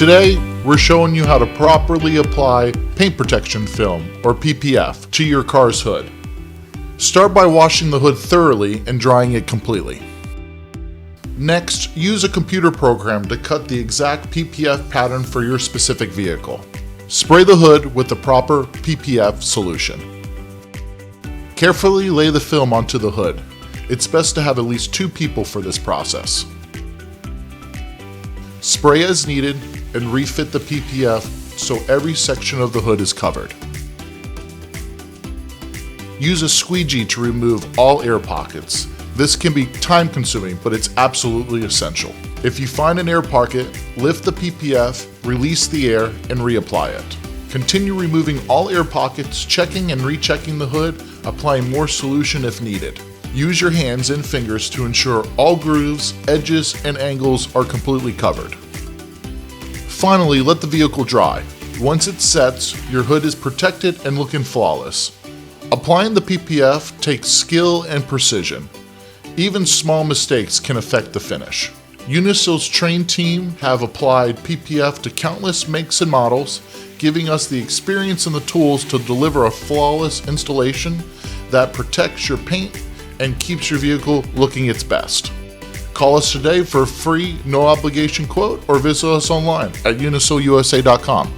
Today, we're showing you how to properly apply paint protection film, or PPF, to your car's hood. Start by washing the hood thoroughly and drying it completely. Next, use a computer program to cut the exact PPF pattern for your specific vehicle. Spray the hood with the proper PPF solution. Carefully lay the film onto the hood. It's best to have at least 2 people for this process. Spray as needed and refit the PPF so every section of the hood is covered. Use a squeegee to remove all air pockets. This can be time-consuming, but it's absolutely essential. If you find an air pocket, lift the PPF, release the air, and reapply it. Continue removing all air pockets, checking and rechecking the hood, applying more solution if needed. Use your hands and fingers to ensure all grooves, edges, and angles are completely covered. Finally, let the vehicle dry. Once it sets, your hood is protected and looking flawless. Applying the PPF takes skill and precision. Even small mistakes can affect the finish. Uniseal's trained team have applied PPF to countless makes and models, giving us the experience and the tools to deliver a flawless installation that protects your paint and keeps your vehicle looking its best. Call us today for a free, no obligation quote or visit us online at unisealusa.com.